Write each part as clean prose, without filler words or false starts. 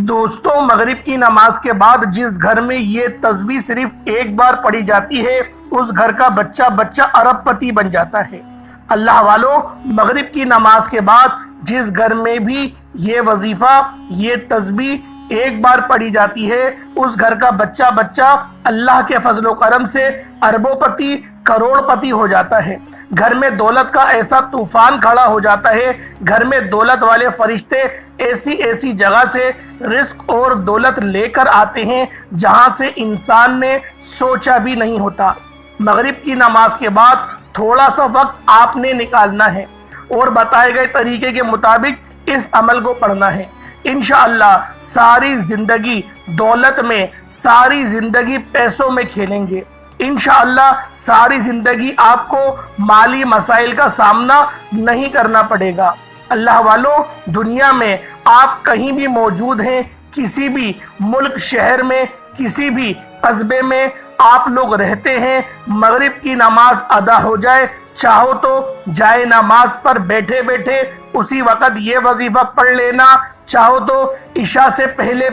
دوستوں، مغرب کی نماز کے بعد جس گھر میں یہ تسبیح صرف ایک بار پڑھی جاتی ہے اس گھر کا بچہ ارب پتی بن جاتا ہے۔ اللہ والو، مغرب کی نماز کے بعد جس گھر میں بھی یہ وظیفہ، یہ تسبیح ایک بار پڑھی جاتی ہے اس گھر کا بچہ اللہ کے فضل و کرم سے اربوں پتی، کروڑ پتی ہو جاتا ہے۔ گھر میں دولت کا ایسا طوفان کھڑا ہو جاتا ہے، گھر میں دولت والے فرشتے ایسی جگہ سے رزق اور دولت لے کر آتے ہیں جہاں سے انسان نے سوچا بھی نہیں ہوتا۔ مغرب کی نماز کے بعد تھوڑا سا وقت آپ نے نکالنا ہے اور بتائے گئے طریقے کے مطابق اس عمل کو پڑھنا ہے۔ انشاءاللہ ساری زندگی دولت میں، ساری زندگی پیسوں میں کھیلیں گے۔ انشاءاللہ ساری زندگی آپ کو مالی مسائل کا سامنا نہیں کرنا پڑے گا۔ اللہ والو، دنیا میں آپ کہیں بھی موجود ہیں، کسی بھی ملک، شہر میں، کسی بھی قصبے میں آپ لوگ رہتے ہیں، مغرب کی نماز ادا ہو جائے، چاہو تو جائے نماز پر بیٹھے بیٹھے اسی وقت یہ وظیفہ پڑھ لینا، چاہو تو عشاء سے پہلے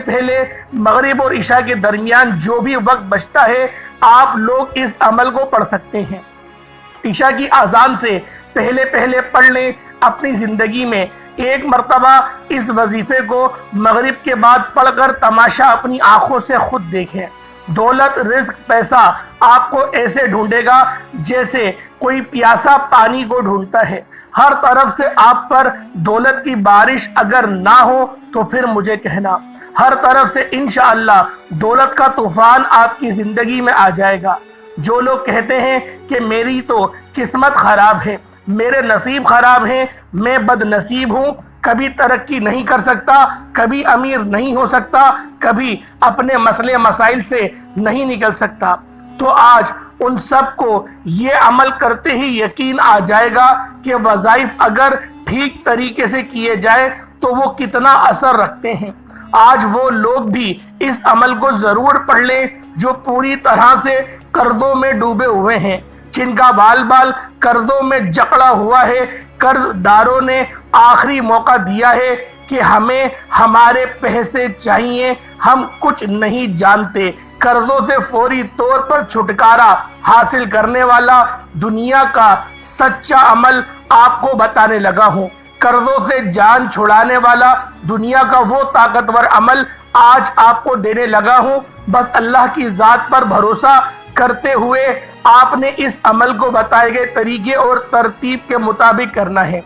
مغرب اور عشاء کے درمیان جو بھی وقت بچتا ہے آپ لوگ اس عمل کو پڑھ سکتے ہیں۔ عشاء کی اذان سے پہلے پڑھ لیں۔ اپنی زندگی میں ایک مرتبہ اس وظیفے کو مغرب کے بعد پڑھ کر تماشا اپنی آنکھوں سے خود دیکھیں۔ دولت، رزق، پیسہ آپ کو ایسے ڈھونڈے گا جیسے کوئی پیاسا پانی کو ڈھونڈتا ہے۔ ہر طرف سے آپ پر دولت کی بارش اگر نہ ہو تو پھر مجھے کہنا۔ ہر طرف سے انشاءاللہ دولت کا طوفان آپ کی زندگی میں آ جائے گا۔ جو لوگ کہتے ہیں کہ میری تو قسمت خراب ہے، میرے نصیب خراب ہیں، میں بد نصیب ہوں، کبھی ترقی نہیں کر سکتا، کبھی امیر نہیں ہو سکتا، کبھی اپنے مسئلے مسائل سے نہیں نکل سکتا، تو آج ان سب کو یہ عمل کرتے ہی یقین آ جائے گا کہ وظائف اگر ٹھیک طریقے سے کیے جائے تو وہ کتنا اثر رکھتے ہیں۔ آج وہ لوگ بھی اس عمل کو ضرور پڑھ لیں جو پوری طرح سے قرضوں میں ڈوبے ہوئے ہیں، جن کا بال قرضوں میں جکڑا ہوا ہے۔ قرض داروں نے آخری موقع دیا ہے کہ ہمیں ہمارے پیسے چاہیے، ہم کچھ نہیں جانتے۔ قرضوں سے فوری طور پر چھٹکارا حاصل کرنے والا دنیا کا سچا عمل آپ کو بتانے لگا ہوں۔ قرضوں سے جان چھڑانے والا دنیا کا وہ طاقتور عمل آج آپ کو دینے لگا ہوں۔ بس اللہ کی ذات پر بھروسہ کرتے ہوئے آپ نے اس عمل کو بتائے گئے طریقے اور ترتیب کے مطابق کرنا ہے۔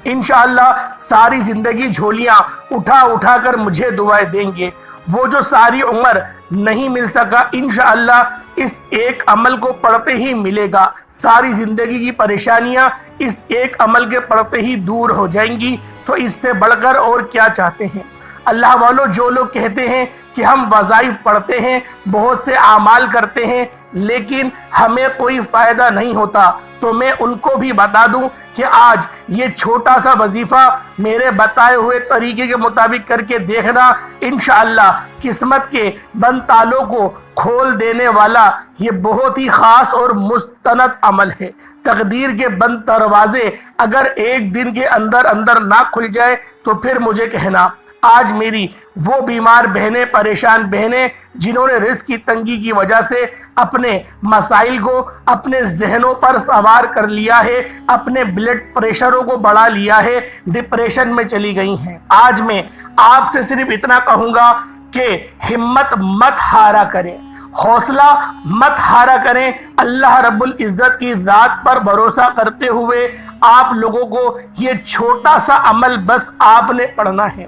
انشاءاللہ ساری زندگی جھولیاں اٹھا کر مجھے دعائیں دیں گے۔ وہ جو ساری عمر نہیں مل سکا، انشاءاللہ اس ایک عمل کو پڑھتے ہی ملے گا۔ ساری زندگی کی پریشانیاں اس ایک عمل کے پڑھتے ہی دور ہو جائیں گی، تو اس سے بڑھ کر اور کیا چاہتے ہیں؟ اللہ والو، جو لوگ کہتے ہیں کہ ہم وظائف پڑھتے ہیں، بہت سے اعمال کرتے ہیں لیکن ہمیں کوئی فائدہ نہیں ہوتا، تو میں ان کو بھی بتا دوں کہ آج یہ چھوٹا سا وظیفہ میرے بتائے ہوئے طریقے کے مطابق کر کے دیکھنا، انشاءاللہ قسمت کے بند تالوں کو کھول دینے والا یہ بہت ہی خاص اور مستند عمل ہے۔ تقدیر کے بند دروازے اگر ایک دن کے اندر نہ کھل جائے تو پھر مجھے کہنا۔ آج میری وہ بیمار بہنیں، پریشان بہنیں جنہوں نے رزق کی تنگی کی وجہ سے اپنے مسائل کو اپنے ذہنوں پر سوار کر لیا ہے، اپنے بلڈ پریشروں کو بڑھا لیا ہے، ڈپریشن میں چلی گئی ہیں، آج میں آپ سے صرف اتنا کہوں گا کہ ہمت مت ہارا کریں، حوصلہ مت ہارا کریں۔ اللہ رب العزت کی ذات پر بھروسہ کرتے ہوئے آپ لوگوں کو یہ چھوٹا سا عمل بس آپ نے پڑھنا ہے۔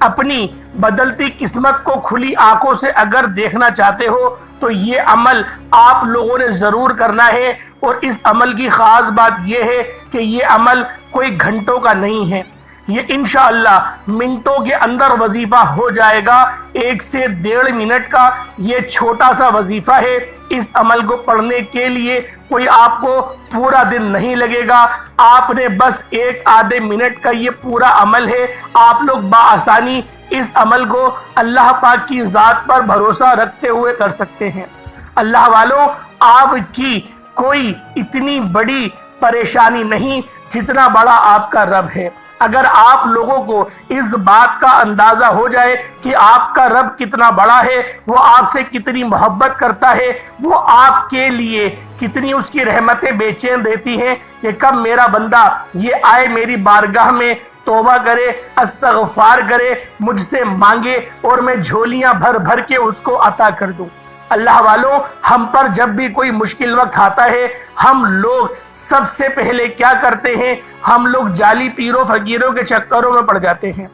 اپنی بدلتی قسمت کو کھلی آنکھوں سے اگر دیکھنا چاہتے ہو تو یہ عمل آپ لوگوں نے ضرور کرنا ہے، اور اس عمل کی خاص بات یہ ہے کہ یہ عمل کوئی گھنٹوں کا نہیں ہے، یہ انشاءاللہ منٹوں کے اندر وظیفہ ہو جائے گا۔ 1 سے 1.5 منٹ کا یہ چھوٹا سا وظیفہ ہے۔ اس عمل کو پڑھنے کے لیے کوئی آپ کو پورا دن نہیں لگے گا، آپ نے بس 1 آدھے منٹ کا یہ پورا عمل ہے۔ آپ لوگ بآسانی اس عمل کو اللہ پاک کی ذات پر بھروسہ رکھتے ہوئے کر سکتے ہیں۔ اللہ والوں، آپ کی کوئی اتنی بڑی پریشانی نہیں جتنا بڑا آپ کا رب ہے۔ اگر آپ لوگوں کو اس بات کا اندازہ ہو جائے کہ آپ کا رب کتنا بڑا ہے، وہ آپ سے کتنی محبت کرتا ہے، وہ آپ کے لیے کتنی اس کی رحمتیں بے چین رہتی ہیں کہ کب میرا بندہ یہ آئے میری بارگاہ میں، توبہ کرے، استغفار کرے، مجھ سے مانگے اور میں جھولیاں بھر بھر کے اس کو عطا کر دوں۔ اللہ والوں، ہم پر جب بھی کوئی مشکل وقت آتا ہے، ہم لوگ سب سے پہلے کیا کرتے ہیں؟ ہم لوگ جعلی پیروں فقیروں کے چکروں میں پڑ جاتے ہیں،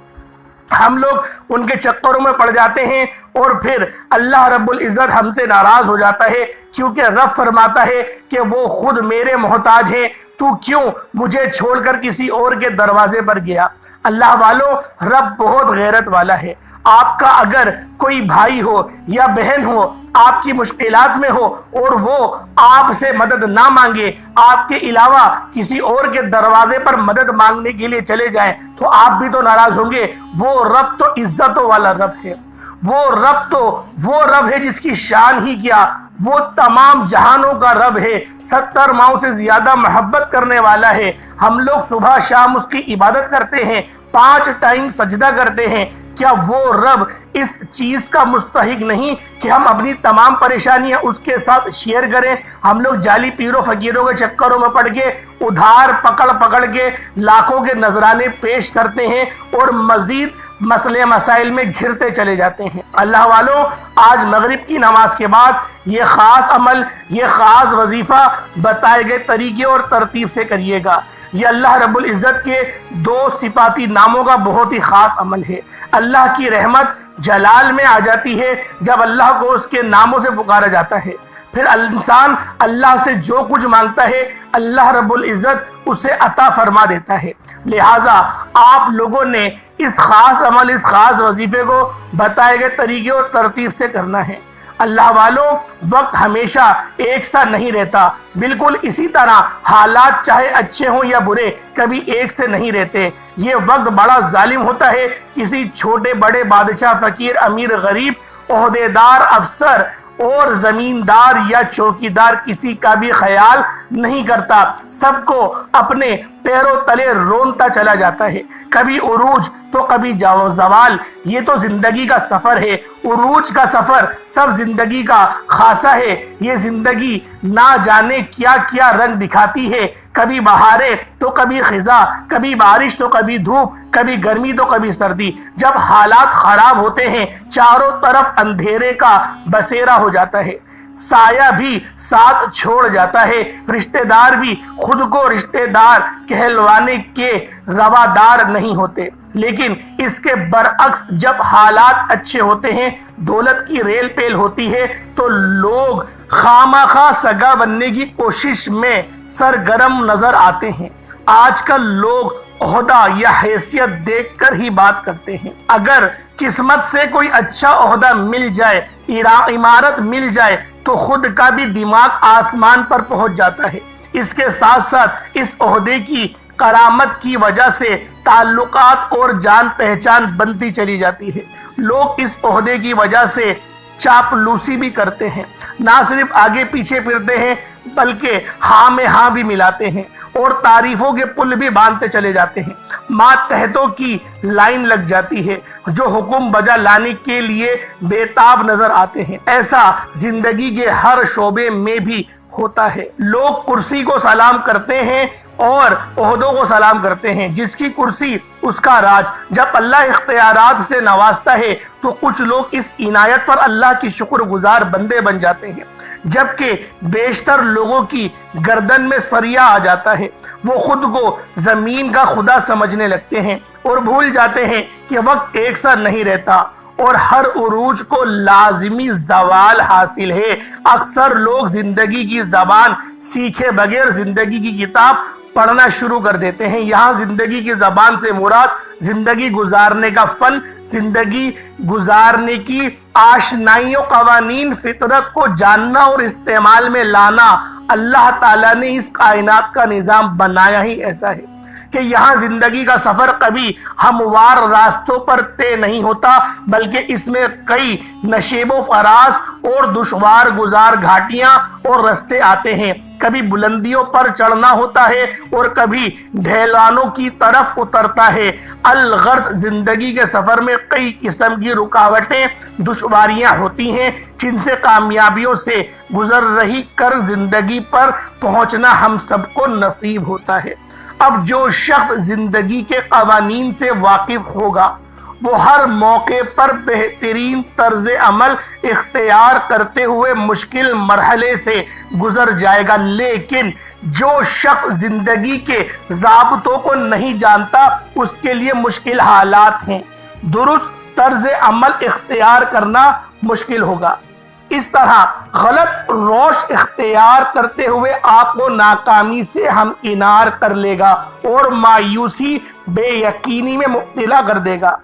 ہم لوگ ان کے چکروں میں پڑ جاتے ہیں، اور پھر اللہ رب العزت ہم سے ناراض ہو جاتا ہے، کیونکہ رب فرماتا ہے کہ وہ خود میرے محتاج ہیں، تو کیوں مجھے چھوڑ کر کسی اور کے دروازے پر گیا؟ اللہ والوں، رب بہت غیرت والا ہے۔ آپ کا اگر کوئی بھائی ہو یا بہن ہو، آپ کی مشکلات میں ہو، اور وہ آپ سے مدد نہ مانگے، آپ کے علاوہ کسی اور کے دروازے پر مدد مانگنے کے لیے چلے جائیں، تو آپ بھی تو ناراض ہوں گے۔ وہ رب تو عزتوں والا رب ہے، وہ رب ہے جس کی شان ہی کیا، وہ تمام جہانوں کا رب ہے، 70 ماؤں سے زیادہ محبت کرنے والا ہے۔ ہم لوگ صبح شام اس کی عبادت کرتے ہیں، 5 ٹائم سجدہ کرتے ہیں۔ کیا وہ رب اس چیز کا مستحق نہیں کہ ہم اپنی تمام پریشانیاں اس کے ساتھ شیئر کریں؟ ہم لوگ جعلی پیروں فقیروں کے چکروں میں پڑ کے ادھار پکڑ کے لاکھوں کے نذرانے پیش کرتے ہیں اور مزید مسئلے مسائل میں گھرتے چلے جاتے ہیں۔ اللہ والوں، آج مغرب کی نماز کے بعد یہ خاص عمل، یہ خاص وظیفہ بتائے گئے طریقے اور ترتیب سے کریے گا۔ یہ اللہ رب العزت کے 2 صفاتی ناموں کا بہت ہی خاص عمل ہے۔ اللہ کی رحمت جلال میں آ جاتی ہے جب اللہ کو اس کے ناموں سے پکارا جاتا ہے۔ پھر انسان اللہ سے جو کچھ مانگتا ہے، اللہ رب العزت اسے عطا فرما دیتا ہے۔ لہٰذا آپ لوگوں نے اس خاص عمل، اس خاص وظیفے کو بتائے گئے طریقے اور ترتیب سے کرنا ہے۔ اللہ والوں، وقت ہمیشہ ایک سا نہیں رہتا، بالکل اسی طرح حالات چاہے اچھے ہوں یا برے، کبھی ایک سے نہیں رہتے۔ یہ وقت بڑا ظالم ہوتا ہے، کسی چھوٹے بڑے بادشاہ، فقیر، امیر، غریب، عہدیدار، افسر اور زمیندار یا چوکیدار کسی کا بھی خیال نہیں کرتا، سب کو اپنے پیروں تلے رونتا چلا جاتا ہے، کبھی عروج تو کبھی زوال۔ یہ تو زندگی کا سفر ہے، عروج کا سفر سب زندگی کا خاصہ ہے۔ یہ زندگی نہ جانے کیا کیا رنگ دکھاتی ہے، کبھی بہاریں تو کبھی خزاں، کبھی بارش تو کبھی دھوپ، کبھی گرمی تو کبھی سردی۔ جب حالات خراب ہوتے ہیں، چاروں طرف اندھیرے کا بسیرا ہو جاتا ہے، سایہ بھی ساتھ چھوڑ جاتا ہے، رشتہ دار بھی خود کو رشتہ دار کہلوانے کے روادار نہیں ہوتے۔ لیکن اس کے برعکس جب حالات اچھے ہوتے ہیں، دولت کی ریل پیل ہوتی ہے، تو لوگ خامخواہ سگا بننے کی کوشش میں سرگرم نظر آتے ہیں۔ آج کل لوگ عہدہ یا حیثیت دیکھ کر ہی بات کرتے ہیں۔ اگر قسمت سے کوئی اچھا عہدہ مل جائے، عمارت مل جائے، تو خود کا بھی دماغ آسمان پر پہنچ جاتا ہے۔ اس کے ساتھ ساتھ اس عہدے کی کرامت کی وجہ سے تعلقات اور جان پہچان بنتی چلی جاتی ہے۔ لوگ اس عہدے کی وجہ سے چاپلوسی بھی کرتے ہیں، نہ صرف آگے پیچھے پھرتے ہیں بلکہ ہاں میں ہاں بھی ملاتے ہیں اور تعریفوں کے پل بھی باندھتے چلے جاتے ہیں۔ ماتحتوں کی لائن لگ جاتی ہے جو حکم بجا لانے کے لیے بےتاب نظر آتے ہیں۔ ایسا زندگی کے ہر شعبے میں بھی ہوتا ہے۔ لوگ کرسی کو سلام کرتے ہیں اور عہدوں کو سلام کرتے ہیں، جس کی کرسی اس کا راج۔ جب اللہ اختیارات سے نوازتا ہے تو کچھ لوگ اس عنایت پر اللہ کی شکر گزار بندے بن جاتے ہیں، جبکہ بیشتر لوگوں کی گردن میں سریا آ جاتا ہے۔ وہ خود کو زمین کا خدا سمجھنے لگتے ہیں اور بھول جاتے ہیں کہ وقت ایک سا نہیں رہتا اور ہر عروج کو لازمی زوال حاصل ہے۔ اکثر لوگ زندگی کی زبان سیکھے بغیر زندگی کی کتاب پڑھنا شروع کر دیتے ہیں۔ یہاں زندگی کی زبان سے مراد زندگی گزارنے کا فن، زندگی گزارنے کی آشنائی و قوانین، فطرت کو جاننا اور استعمال میں لانا۔ اللہ تعالیٰ نے اس کائنات کا نظام بنایا ہی ایسا ہے۔ کہ یہاں زندگی کا سفر کبھی ہموار راستوں پر طے نہیں ہوتا، بلکہ اس میں کئی نشیب و فراز اور دشوار گزار گھاٹیاں اور رستے آتے ہیں۔ کبھی بلندیوں پر چڑھنا ہوتا ہے اور کبھی ڈھلانوں کی طرف اترتا ہے۔ الغرض زندگی کے سفر میں کئی قسم کی رکاوٹیں، دشواریاں ہوتی ہیں، جن سے کامیابیوں سے گزر رہی کر زندگی پر پہنچنا ہم سب کو نصیب ہوتا ہے۔ اب جو شخص زندگی کے قوانین سے واقف ہوگا وہ ہر موقع پر بہترین طرز عمل اختیار کرتے ہوئے مشکل مرحلے سے گزر جائے گا، لیکن جو شخص زندگی کے ضابطوں کو نہیں جانتا اس کے لیے مشکل حالات ہیں، درست طرز عمل اختیار کرنا مشکل ہوگا۔ اس طرح غلط روش اختیار کرتے ہوئے آپ کو ناکامی سے ہمکنار کر لے گا اور مایوسی بے یقینی میں مبتلا کر دے گا،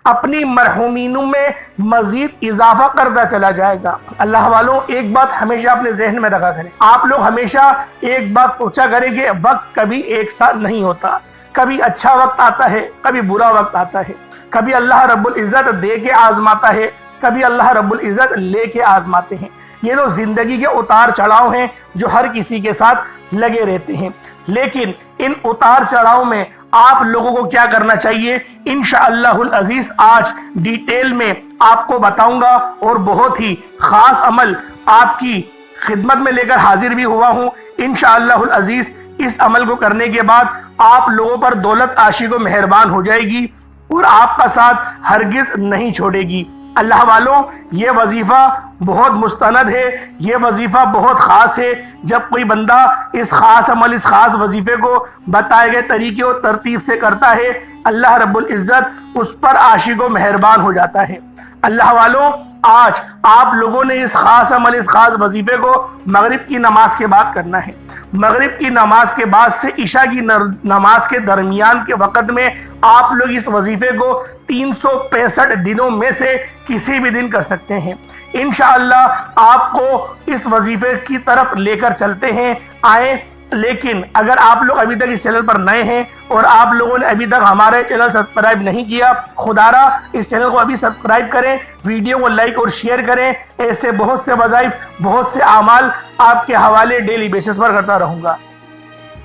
اپنی مرحومینوں میں مزید اضافہ کرتا چلا جائے گا۔ اللہ والوں، ایک بات ہمیشہ اپنے ذہن میں رکھا کریں، آپ لوگ ہمیشہ ایک بات سوچا کریں کہ وقت کبھی ایک ساتھ نہیں ہوتا، کبھی اچھا وقت آتا ہے، کبھی برا وقت آتا ہے، کبھی اللہ رب العزت دے کے آزماتا ہے، کبھی اللہ رب العزت لے کے آزماتے ہیں۔ یہ تو زندگی کے اتار چڑھاؤ ہیں جو ہر کسی کے ساتھ لگے رہتے ہیں، لیکن ان اتار چڑھاؤ میں آپ لوگوں کو کیا کرنا چاہیے، انشاءاللہ العزیز آج ڈیٹیل میں آپ کو بتاؤں گا، اور بہت ہی خاص عمل آپ کی خدمت میں لے کر حاضر بھی ہوا ہوں۔ انشاءاللہ العزیز اس عمل کو کرنے کے بعد آپ لوگوں پر دولت عاشق و مہربان ہو جائے گی اور آپ کا ساتھ ہرگز نہیں چھوڑے گی۔ اللہ والوں، یہ وظیفہ بہت مستند ہے، یہ وظیفہ بہت خاص ہے۔ جب کوئی بندہ اس خاص عمل، اس خاص وظیفے کو بتائے گئے طریقے اور ترتیب سے کرتا ہے، اللہ رب العزت اس پر عاشق و مہربان ہو جاتا ہے۔ اللہ والوں، آج آپ لوگوں نے اس خاص عمل، اس خاص وظیفے کو مغرب کی نماز کے بعد کرنا ہے۔ مغرب کی نماز کے بعد سے عشاء کی نماز کے درمیان کے وقت میں آپ لوگ اس وظیفے کو 365 دنوں میں سے کسی بھی دن کر سکتے ہیں۔ انشاءاللہ آپ کو اس وظیفے کی طرف لے کر چلتے ہیں، آئیں۔ لیکن اگر آپ لوگ ابھی تک اس چینل پر نئے ہیں اور آپ لوگوں نے ابھی تک ہمارے چینل سبسکرائب نہیں کیا، خدا را اس چینل کو ابھی سبسکرائب کریں، ویڈیو کو لائک اور شیئر کریں۔ ایسے بہت سے وظائف، بہت سے اعمال آپ کے حوالے ڈیلی بیسس پر کرتا رہوں گا۔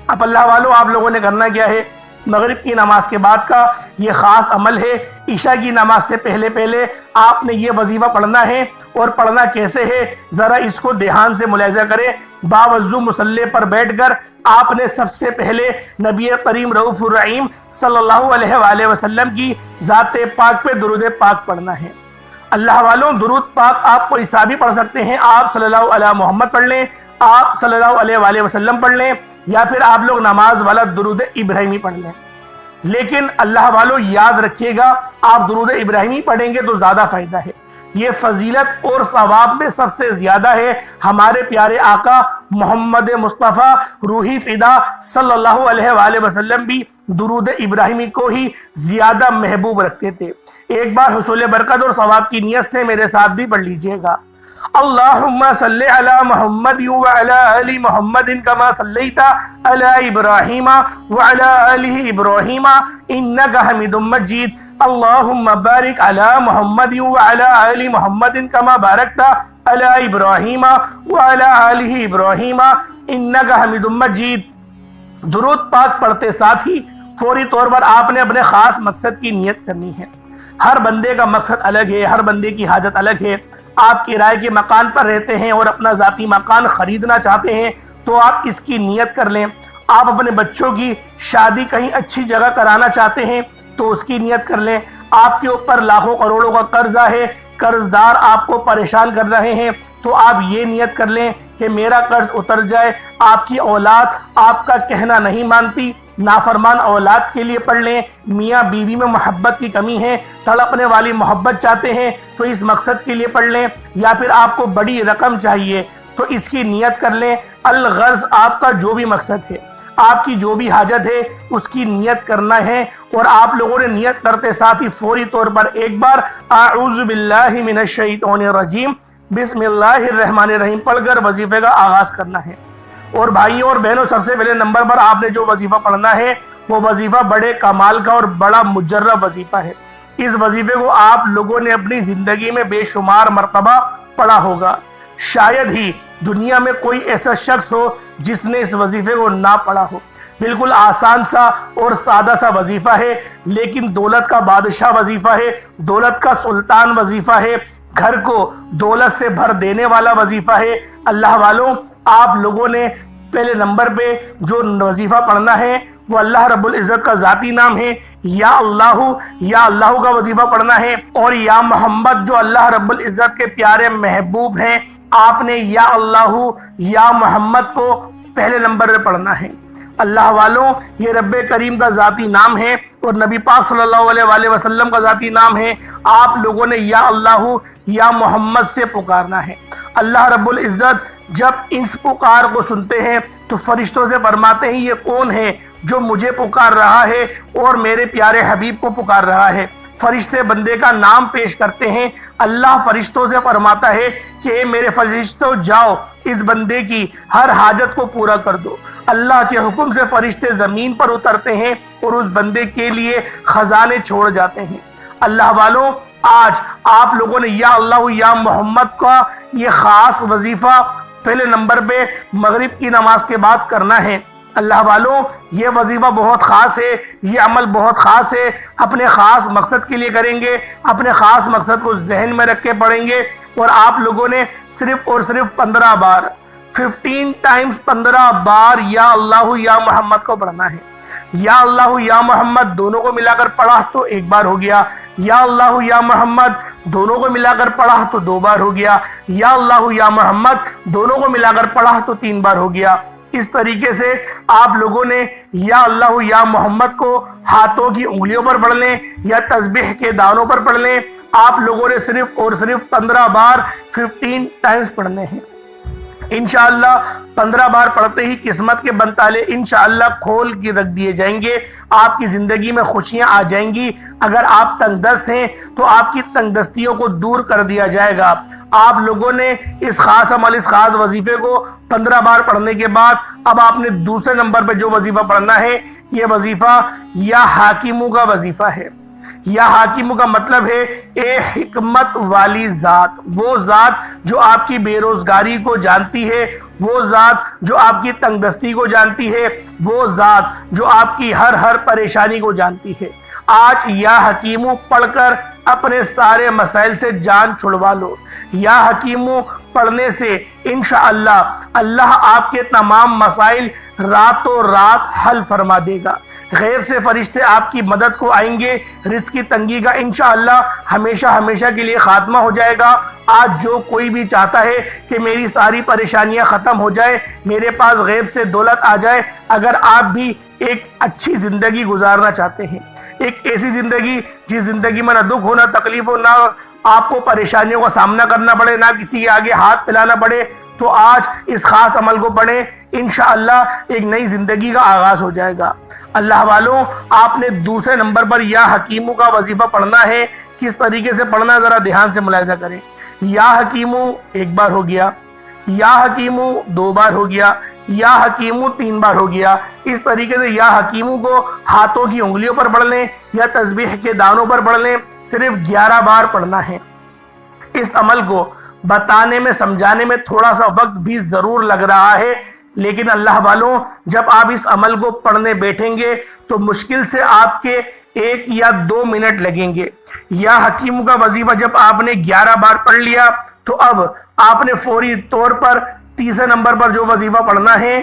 اب اللہ والوں، آپ لوگوں نے کرنا کیا ہے، مغرب کی نماز کے بعد کا یہ خاص عمل ہے۔ عشاء کی نماز سے پہلے آپ نے یہ وظیفہ پڑھنا ہے، اور پڑھنا کیسے ہے ذرا اس کو دھیان سے ملاحظہ کریں۔ باوضو مصلی پر بیٹھ کر آپ نے سب سے پہلے نبی کریم رؤوف الرحیم صلی اللہ علیہ وآلہ وسلم کی ذات پاک پہ درود پاک پڑھنا ہے۔ اللہ والوں، درود پاک آپ کو ایسا بھی پڑھ سکتے ہیں، آپ صلی اللہ علیہ محمد پڑھ لیں، آپ صلی اللہ علیہ وآلہ وسلم پڑھ لیں، یا پھر آپ لوگ نماز والا درود ابراہیمی پڑھ لیں۔ لیکن اللہ والوں یاد رکھیے گا، آپ درود ابراہیمی پڑھیں گے تو زیادہ فائدہ ہے، یہ فضیلت اور ثواب میں سب سے زیادہ ہے۔ ہمارے پیارے آقا محمد مصطفیٰ روحی فدا صلی اللہ علیہ وآلہ وسلم بھی درود ابراہیمی کو ہی زیادہ محبوب رکھتے تھے۔ ایک بار حصول برکت اور ثواب کی نیت سے میرے ساتھ بھی پڑھ لیجئے گا۔ اللہم صلی علی محمد وعلی آل محمد کما صلیت علی ابراہیم وعلی آل ابراہیم انکا حمید مجید۔ اللہم بارک علی محمد وعلی آل محمد کما بارکت علی ابراہیم وعلی آل ابراہیم انکا حمید مجید۔ درود پاک پڑھتے ساتھ ہی فوری طور پر آپ نے اپنے خاص مقصد کی نیت کرنی ہے۔ ہر بندے کا مقصد الگ ہے، ہر بندے کی حاجت الگ ہے۔ آپ کرائے کے مکان پر رہتے ہیں اور اپنا ذاتی مکان خریدنا چاہتے ہیں تو آپ اس کی نیت کر لیں۔ آپ اپنے بچوں کی شادی کہیں اچھی جگہ کرانا چاہتے ہیں تو اس کی نیت کر لیں۔ آپ کے اوپر لاکھوں کروڑوں کا قرضہ ہے، قرض دار آپ کو پریشان کر رہے ہیں تو آپ یہ نیت کر لیں کہ میرا قرض اتر جائے۔ آپ کی اولاد آپ کا کہنا نہیں مانتی، نافرمان اولاد کے لیے پڑھ لیں۔ میاں بیوی میں محبت کی کمی ہے، تڑپنے والی محبت چاہتے ہیں تو اس مقصد کے لیے پڑھ لیں۔ یا پھر آپ کو بڑی رقم چاہیے تو اس کی نیت کر لیں۔ الغرض آپ کا جو بھی مقصد ہے، آپ کی جو بھی حاجت ہے، اس کی نیت کرنا ہے۔ اور آپ لوگوں نے نیت کرتے ساتھ ہی فوری طور پر ایک بار اعوذ باللہ من الشیطان الرجیم بسم اللہ الرحمن الرحیم پڑھ کر وظیفے کا آغاز کرنا ہے۔ اور بھائیوں اور بہنوں، سب سے پہلے نمبر پر آپ نے جو وظیفہ پڑھنا ہے وہ وظیفہ بڑے کمال کا اور بڑا مجرب وظیفہ ہے۔ اس وظیفے کو آپ لوگوں نے اپنی زندگی میں بے شمار مرتبہ پڑھا ہوگا، شاید ہی دنیا میں کوئی ایسا شخص ہو جس نے اس وظیفے کو نہ پڑھا ہو۔ بالکل آسان سا اور سادہ سا وظیفہ ہے، لیکن دولت کا بادشاہ وظیفہ ہے، دولت کا سلطان وظیفہ ہے، گھر کو دولت سے بھر دینے والا وظیفہ ہے۔ اللہ والوں، آپ لوگوں نے پہلے نمبر پہ جو وظیفہ پڑھنا ہے وہ اللہ رب العزت کا ذاتی نام ہے، یا اللہ کا وظیفہ پڑھنا ہے، اور یا محمد جو اللہ رب العزت کے پیارے محبوب ہیں، آپ نے یا اللہ یا محمد کو پہلے نمبر پہ پڑھنا ہے۔ اللہ والوں، یہ رب کریم کا ذاتی نام ہے اور نبی پاک صلی اللہ علیہ وآلہ وسلم کا ذاتی نام ہے۔ آپ لوگوں نے یا اللہ یا محمد سے پکارنا ہے۔ اللہ رب العزت جب اس پکار کو سنتے ہیں تو فرشتوں سے فرماتے ہیں، یہ کون ہے جو مجھے پکار رہا ہے اور میرے پیارے حبیب کو پکار رہا ہے؟ فرشتے بندے کا نام پیش کرتے ہیں۔ اللہ فرشتوں سے فرماتا ہے کہ اے میرے فرشتوں، جاؤ اس بندے کی ہر حاجت کو پورا کر دو۔ اللہ کے حکم سے فرشتے زمین پر اترتے ہیں اور اس بندے کے لیے خزانے چھوڑ جاتے ہیں۔ اللہ والوں، آج آپ لوگوں نے یا اللہ یا محمد کا یہ خاص وظیفہ پہلے نمبر پہ مغرب کی نماز کے بعد کرنا ہے۔ اللہ والوں، یہ وظیفہ بہت خاص ہے، یہ عمل بہت خاص ہے، اپنے خاص مقصد کے لیے کریں گے، اپنے خاص مقصد کو ذہن میں رکھ کے پڑھیں گے، اور آپ لوگوں نے صرف اور صرف 15 بار 15 ٹائمز 15 بار یا اللہ یا محمد کو پڑھنا ہے۔ یا اللہ یا محمد دونوں کو ملا کر پڑھا تو ایک بار ہو گیا، یا اللہ یا محمد دونوں کو ملا کر پڑھا تو 2 بار ہو گیا، یا اللہ یا محمد دونوں کو ملا کر پڑھا تو 3 بار ہو گیا۔ اس طریقے سے آپ لوگوں نے یا اللہ یا محمد کو ہاتھوں کی انگلیوں پر پڑھ لیں یا تسبیح کے دانوں پر پڑھ لیں۔ آپ لوگوں نے صرف اور صرف 15 بار 15 ٹائمز پڑھنے ہیں۔ انشاءاللہ 15 بار پڑھتے ہی قسمت کے بنتالے انشاءاللہ کھول کے رکھ دیے جائیں گے، آپ کی زندگی میں خوشیاں آ جائیں گی۔ اگر آپ تنگ دست ہیں تو آپ کی تنگ دستیوں کو دور کر دیا جائے گا۔ آپ لوگوں نے اس خاص عمل، اس خاص وظیفے کو 15 بار پڑھنے کے بعد اب آپ نے دوسرے نمبر پہ جو وظیفہ پڑھنا ہے، یہ وظیفہ یا حاکموں کا وظیفہ ہے۔ یا حاکموں کا مطلب ہے اے حکمت والی ذات، وہ ذات جو آپ کی بے روزگاری کو جانتی ہے، وہ ذات جو آپ کی تنگ دستی کو جانتی ہے، وہ ذات جو آپ کی ہر پریشانی کو جانتی ہے۔ آج یا حکیموں پڑھ کر اپنے سارے مسائل سے جان چھڑوا لو۔ یا حکیموں پڑھنے سے انشاءاللہ اللہ آپ کے تمام مسائل راتوں رات حل فرما دے گا۔ غیب سے فرشتے آپ کی مدد کو آئیں گے، رزق کی تنگی کا انشاءاللہ ہمیشہ کے لیے خاتمہ ہو جائے گا۔ آج جو کوئی بھی چاہتا ہے کہ میری ساری پریشانیاں ختم ہو جائے، میرے پاس غیب سے دولت آ جائے، اگر آپ بھی ایک اچھی زندگی گزارنا چاہتے ہیں، ایک ایسی زندگی جس زندگی میں نہ دکھ ہو، نہ تکلیف ہو، نہ آپ کو پریشانیوں کا سامنا کرنا پڑے، نہ کسی کے آگے ہاتھ پھیلانا پڑے، تو آج اس خاص عمل کو پڑھیں، انشاءاللہ ایک نئی زندگی کا آغاز ہو جائے گا۔ اللہ والوں، آپ نے دوسرے نمبر پر یا حکیموں کا وظیفہ پڑھنا ہے۔ کس طریقے سے پڑھنا ذرا دھیان سے ملاحظہ کریں۔ یا حکیموں 1 بار ہو گیا، یا حکیموں 2 بار ہو گیا، یا حکیموں 3 بار ہو گیا۔ اس طریقے سے یا حکیموں کو ہاتھوں کی انگلیوں پر پڑھ لیں یا تسبیح کے دانوں پر پڑھ لیں، صرف 11 بار پڑھنا ہے۔ اس عمل کو بتانے میں، سمجھانے میں تھوڑا سا وقت بھی ضرور لگ رہا ہے، لیکن اللہ والوں، جب آپ اس عمل کو پڑھنے بیٹھیں گے تو مشکل سے آپ کے 1 یا 2 منٹ لگیں گے۔ یا حکیموں کا وظیفہ جب آپ نے 11 بار پڑھ لیا تو اب آپ نے فوری طور پر تیسرے نمبر پر جو وظیفہ پڑھنا ہے،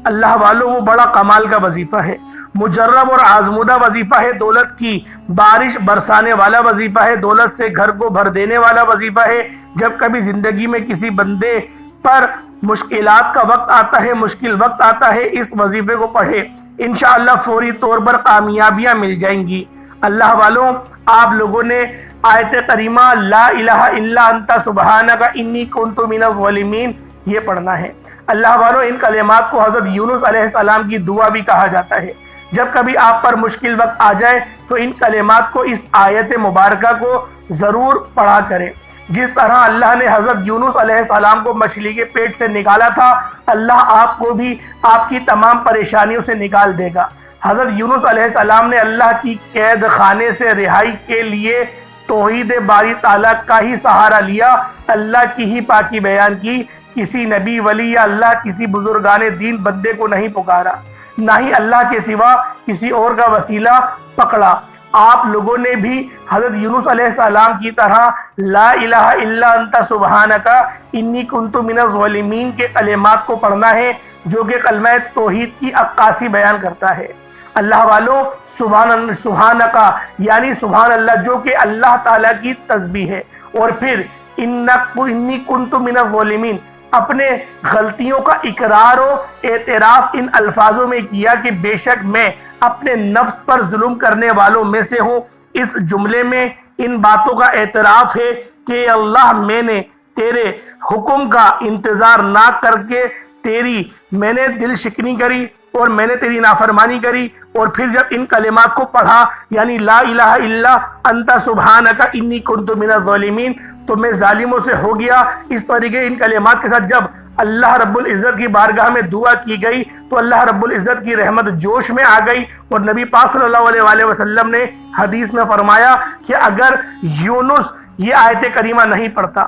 اللہ والوں، وہ بڑا کمال کا وظیفہ ہے، مجرب اور آزمودہ وظیفہ ہے، دولت کی بارش برسانے والا وظیفہ ہے، دولت سے گھر کو بھر دینے والا وظیفہ ہے۔ جب کبھی زندگی میں کسی بندے پر مشکلات کا وقت آتا ہے، مشکل وقت آتا ہے، اس وظیفے کو پڑھے، انشاءاللہ فوری طور پر کامیابیاں مل جائیں گی۔ اللہ والوں، آپ لوگوں نے آیت کریمہ لا الہ الا انت سبحانک انی کنت من الظالمین یہ پڑھنا ہے۔ اللہ والوں، ان کلمات کو حضرت یونس علیہ السلام کی دعا بھی کہا جاتا ہے۔ جب کبھی آپ پر مشکل وقت آ جائے تو ان کلمات کو، اس آیت مبارکہ کو ضرور پڑھا کریں۔ جس طرح اللہ نے حضرت یونس علیہ السلام کو مچھلی کے پیٹ سے نکالا تھا، اللہ آپ کو بھی آپ کی تمام پریشانیوں سے نکال دے گا۔ حضرت یونس علیہ السلام نے اللہ کی قید خانے سے رہائی کے لیے توحید باری تعالیٰ کا ہی سہارا لیا، اللہ کی ہی پاکی بیان کی، کسی نبی ولی یا اللہ کسی بزرگان دین بندے کو نہیں پکارا، نہ ہی اللہ کے سوا کسی اور کا وسیلہ پکڑا۔ آپ لوگوں نے بھی حضرت یونس علیہ السلام کی طرح لا الہ الا انت سبحانک انی کنت من الظالمین کے کلمات کو پڑھنا ہے، جو کہ کلمہ توحید کی عکاسی بیان کرتا ہے۔ اللہ والوں، سبحانک یعنی سبحان اللہ، جو کہ اللہ تعالیٰ کی تسبیح ہے، اور پھر انی کنت من الظالمین، اپنے غلطیوں کا اقرار و اعتراف ان الفاظوں میں کیا کہ بے شک میں اپنے نفس پر ظلم کرنے والوں میں سے ہوں۔ اس جملے میں ان باتوں کا اعتراف ہے کہ اللہ میں نے تیرے حکم کا انتظار نہ کر کے میں نے دل شکنی کری اور میں نے تیری نافرمانی کری، اور پھر جب ان کلمات کو پڑھا یعنی لا الہ الا انت سبحانک انی کنت من الظالمین، تو میں ظالموں سے ہو گیا۔ اس طریقے ان کلمات کے ساتھ جب اللہ رب العزت کی بارگاہ میں دعا کی گئی تو اللہ رب العزت کی رحمت جوش میں آ گئی، اور نبی پاک صلی اللہ علیہ وآلہ وسلم نے حدیث میں فرمایا کہ اگر یونس یہ آیت کریمہ نہیں پڑھتا،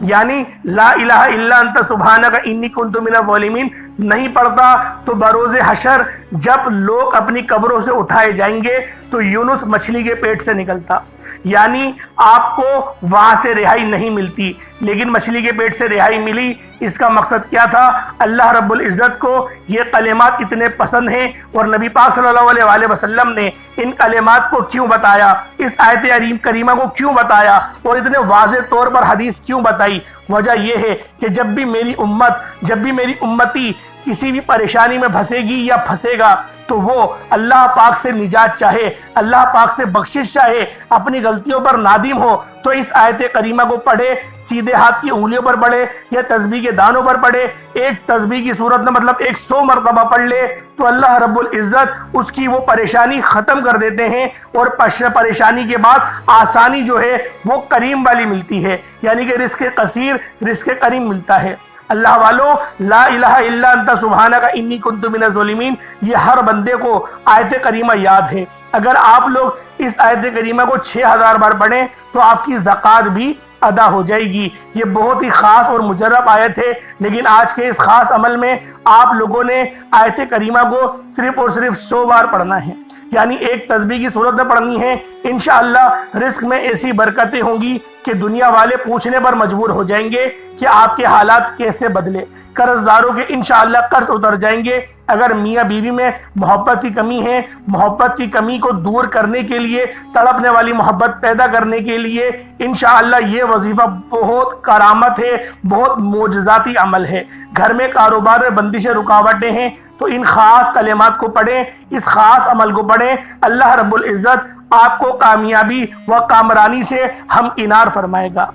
یعنی لا الہ الا انت سبحانک انی کنت من الظالمین نہیں پڑھتا، تو بروز حشر جب لوگ اپنی قبروں سے اٹھائے جائیں گے تو یونس مچھلی کے پیٹ سے نکلتا، یعنی آپ کو وہاں سے رہائی نہیں ملتی، لیکن مچھلی کے پیٹ سے رہائی ملی۔ اس کا مقصد کیا تھا؟ اللہ رب العزت کو یہ کلمات اتنے پسند ہیں، اور نبی پاک صلی اللہ علیہ وآلہ وسلم نے ان کلمات کو کیوں بتایا، اس آیت کریمہ کو کیوں بتایا، اور اتنے واضح طور پر حدیث کیوں بتائی؟ وجہ یہ ہے کہ جب بھی میری امتی کسی بھی پریشانی میں پھنسے گی یا پھنسے گا تو وہ اللہ پاک سے نجات چاہے، اللہ پاک سے بخشش چاہے، اپنی غلطیوں پر نادم ہو، تو اس آیت کریمہ کو پڑھے، سیدھے ہاتھ کی انگلیوں پر پڑھے یا تسبیح کے دانوں پر پڑھے، ایک تسبیح کی صورت میں مطلب 100 مرتبہ پڑھ لے تو اللہ رب العزت اس کی وہ پریشانی ختم کر دیتے ہیں، اور پریشانی کے بعد آسانی جو ہے وہ کریم والی ملتی ہے، یعنی کہ رزق قصیر، رزق کریم ملتا ہے۔ اللہ والوں، لا الہ الا انت سبحانک انی کنت من الظالمین یہ ہر بندے کو آیت کریمہ یاد ہے۔ اگر آپ لوگ اس آیت کریمہ کو 6000 بار پڑھیں تو آپ کی زکوٰۃ بھی ادا ہو جائے گی۔ یہ بہت ہی خاص اور مجرب آیت ہے، لیکن آج کے اس خاص عمل میں آپ لوگوں نے آیت کریمہ کو صرف اور صرف 100 بار پڑھنا ہے، یعنی ایک تسبیح کی صورت میں پڑھنی ہے۔ انشاءاللہ رزق میں ایسی برکتیں ہوں گی کہ دنیا والے پوچھنے پر مجبور ہو جائیں گے کہ آپ کے حالات کیسے بدلے۔ قرض داروں کے انشاءاللہ قرض اتر جائیں گے۔ اگر میاں بیوی میں محبت کی کمی ہے، محبت کی کمی کو دور کرنے کے لیے، تڑپنے والی محبت پیدا کرنے کے لیے انشاءاللہ یہ وظیفہ بہت کرامت ہے، بہت معجزاتی عمل ہے۔ گھر میں کاروبار میں بندشیں رکاوٹیں ہیں تو ان خاص کلمات کو پڑھیں، اس خاص عمل کو پڑھیں، اللہ رب العزت آپ کو کامیابی و کامرانی سے ہمکنار فرمائے گا۔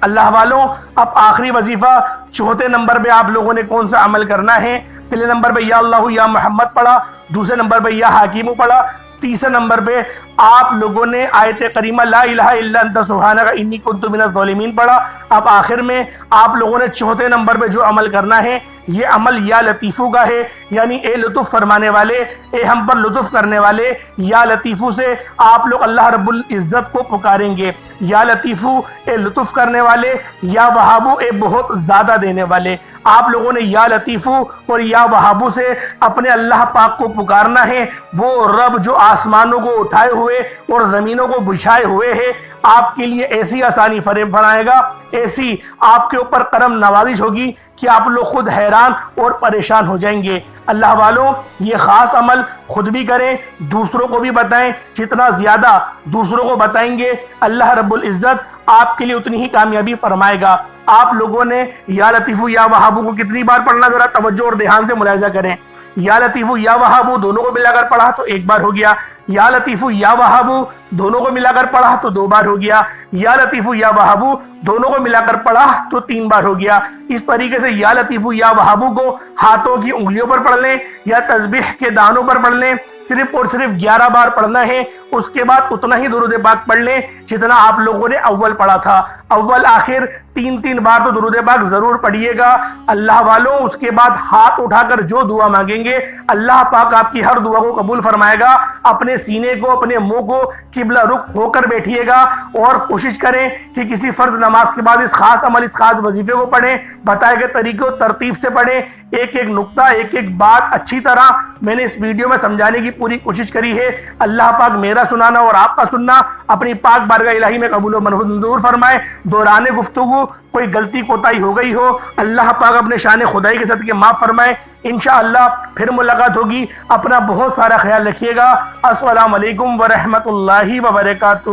اللہ والوں، اب آخری وظیفہ 4 نمبر پہ آپ لوگوں نے کون سا عمل کرنا ہے؟ پہلے نمبر پہ یا اللہ یا محمد پڑھا، دوسرے نمبر پہ یا حکیم پڑھا، تیسرے نمبر پہ آپ لوگوں نے آیت کریمہ لا الہ الا انت سبحانک انی کنت من الظالمین پڑھا۔ اب آخر میں آپ لوگوں نے 4 نمبر پہ جو عمل کرنا ہے یہ عمل یا لطیفو کا ہے، یعنی اے لطف فرمانے والے، اے ہم پر لطف کرنے والے، یا لطیفو سے آپ لوگ اللہ رب العزت کو پکاریں گے۔ یا لطیفو اے لطف کرنے والے، یا وہابو اے بہت زیادہ دینے والے۔ آپ لوگوں نے یا لطیفو اور یا وہابو سے اپنے اللہ پاک کو پکارنا ہے، وہ رب جو آسمانوں کو اٹھائے ہوئے اور زمینوں کو بچھائے ہوئے ہے، آپ کے لیے ایسی آسانی فریب فرمائے گا، ایسی آپ کے اوپر کرم نوازش ہوگی کہ آپ لوگ خود حیران اور پریشان ہو جائیں گے۔ اللہ والوں، یہ خاص عمل خود بھی کریں، دوسروں کو بھی بتائیں، جتنا زیادہ دوسروں کو بتائیں گے اللہ رب العزت آپ کے لیے اتنی ہی کامیابی فرمائے گا۔ آپ لوگوں نے یا لطیفو یا وہابو کو کتنی بار پڑھنا، ذرا توجہ اور دھیان سے ملاحظہ کریں۔ یا لطیفو یا وہابو دونوں کو ملا کر پڑھا تو 1 بار ہو گیا، یا لطیفو یا وہابو دونوں کو ملا کر پڑھا تو 2 بار ہو گیا، یا لطیفو یا وہابو دونوں کو ملا کر پڑھا تو 3 بار ہو گیا۔ اس طریقے سے یا لطیفو یا وہابو کو ہاتھوں کی انگلیوں پر پڑھ لیں یا تسبیح کے دانوں پر پڑھ لیں، صرف اور صرف 11 بار پڑھنا ہے۔ اس کے بعد اتنا ہی درود پاک پڑھ لیں جتنا آپ لوگوں نے اول پڑھا تھا، اول آخر 3 بار تو درود پاک ضرور پڑھیے گا۔ اللہ والوں اس کے بعد ہاتھ اٹھا کر جو دعا مانگیں گے اللہ پاک آپ کی ہر دعا کو قبول فرمائے گا۔ اپنے سینے کو اپنے منہ کو قبلہ رخ ہو کر بیٹھیے گا اور کوشش کریں کہ کسی فرض نماز کے بعد اس خاص عمل اس خاص وظیفے کو پڑھیں، بتائے گئے طریقے و ترتیب سے پڑھیں، ایک ایک نقطہ ایک ایک بات اچھی طرح میں نے اس ویڈیو میں سمجھانے کی پوری کوشش کری ہے۔ اللہ پاک میرا سنانا اور آپ کا سننا اپنی پاک بارگاہ الہی میں قبول و منظور فرمائے۔ دوران گفتگو کوئی غلطی کوتاہی ہو گئی ہو اللہ پاک اپنے شان خدائی کے صدقے معاف فرمائے۔ انشاءاللہ پھر ملاقات ہوگی۔ اپنا بہت سارا خیال رکھیے گا۔ السلام علیکم ورحمۃ اللہ وبرکاتہ۔